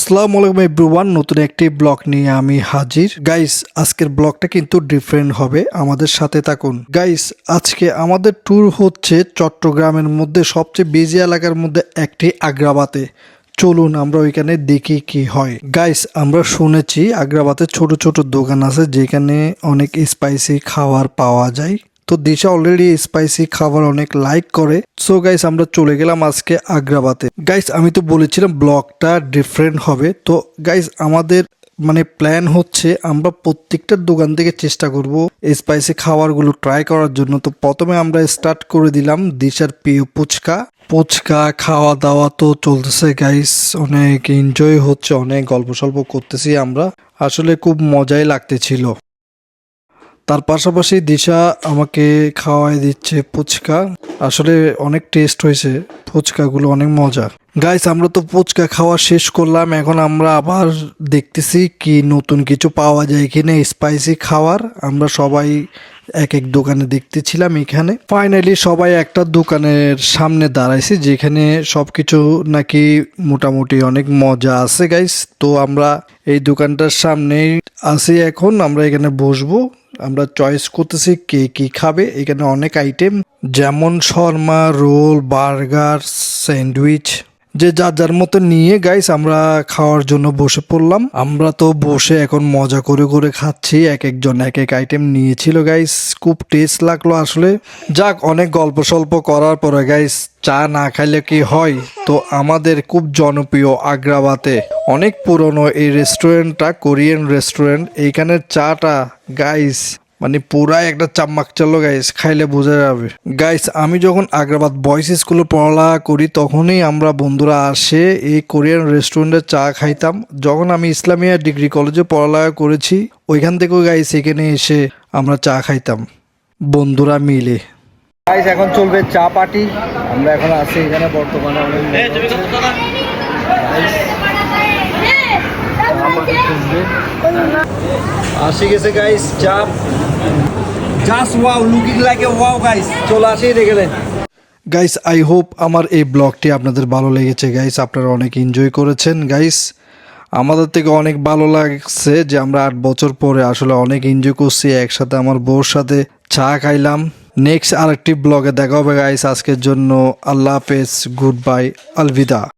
আসসালামু আলাইকুম এভরিওয়ান, নতুন একটি ব্লগ নিয়ে আমি হাজির। গাইস, আজকের ব্লগটা কিন্তু ডিফারেন্ট হবে, আমাদের সাথে থাকুন। গাইস, আজকে আমাদের ট্যুর হচ্ছে চট্টগ্রামের মধ্যে সবচেয়ে বিজি এলাকার মধ্যে একটি আগ্রাবাদে। চলুন আমরা ওইখানে দেখি কি হয়। গাইস, আমরা শুনেছি আগ্রাবাদে ছোট ছোট দোকান আছে যেখানে অনেক স্পাইসি খাবার পাওয়া যায়। তো দিশা অলরেডি স্পাইসি খাবার অনেক লাইক করে। সো গাইস, আমরা চলে গেলাম আজকে আগ্রাবাদে। গাইস, আমি তো বলেছিলাম ব্লগটা ডিফারেন্ট হবে। তো গাইস, আমাদের প্ল্যান হচ্ছে আমরা প্রত্যেকটা দোকান থেকে চেষ্টা করব স্পাইসি খাবারগুলো ট্রাই করার জন্য। তো প্রথমে আমরা স্টার্ট করে দিলাম দিশার প্রিয় ফুচকা। ফুচকা খাওয়া দাওয়া তো চলতেছে গাইস, অনেক এনজয় হচ্ছে, অনেক গল্প সল্প করতেছি আমরা। আসলে খুব মজাই লাগতেছিল। তার পাশাপাশি দিশা আমাকে খাওয়াই দিচ্ছে ফুচকা। আসলে অনেক টেস্ট হয়েছে, ফুচকাগুলো অনেক মজা। গাইস, আমরা তো ফুচকা খাওয়া শেষ করলাম, এখন আমরা আবার দেখতেছি কি নতুন কিছু পাওয়া যায় কিনা স্পাইসি খাবার। আমরা সবাই এক এক দোকানে দেখতেছিলাম। এখানে ফাইনালি সবাই একটা দোকানের সামনে দাঁড়াইছি যেখানে সবকিছু নাকি মোটামুটি অনেক মজা আছে গাইস। তো আমরা এই দোকানটার সামনেই আছি, এখন আমরা এখানে বসবো। আমরা চয়েস করতেছি কে কি খাবে। এখানে অনেক আইটেম যেমন শর্মা, রোল, বার্গার, স্যান্ডউইচ, যে যার যার মতো নিয়ে গাইস আমরা খাওয়ার জন্য বসে পড়লাম। আমরা তো বসে এখন মজা করে করে খাচ্ছি, এক একজন এক এক আইটেম নিয়েছিল গাইস। খুব টেস্ট লাগলো আসলে। যাক, অনেক গল্প সল্প করার পরে গাইস চা না খাইলে কি হয়। তো আমাদের খুব জনপ্রিয় আগ্রাবাদে অনেক পুরনো এই রেস্টুরেন্টটা কোরিয়ান রেস্টুরেন্ট। এইখানের চাটা গাইস পুরাই একটা চাম্মাক চলো গাইস, খাইলে বোঝা যাবে। গাইস, আমি যখন আগ্রাবাদ বয়েজ স্কুলে পড়ালেখা করি তখনই আমরা বন্ধুরা আসে এই কোরিয়ান রেস্টুরেন্টে চা খাইতাম। যখন আমি ইসলামিয়া ডিগ্রি কলেজে পড়ালেখা করেছি ওইখান থেকেও গাইস এখানে এসে আমরা চা খাইতাম বন্ধুরা মিলে। গাইস, এখন চলবে চা পার্টি। আমরা এখন আছি এখানে বর্তমানে আসি গেছে গাইস চা। Just wow, looking like a wow guys. চলে আসি দেখলেন। গাইস, আই হোপ আমার এই ব্লগটি আপনাদের ভালো লেগেছে গাইস, আপনারা অনেক এনজয় করেছেন গাইস। আমাদের থেকে অনেক ভালো লাগছে যে আমরা 8 বছর পরে আসলে অনেক এনজয় করছি একসাথে, আমার বউর সাথে চা খাইলাম। নেক্সট আরেকটি ব্লগে দেখা হবে গাইস। আজকের জন্য আল্লাহ হাফেজ, গুড বাই, আলবিদা।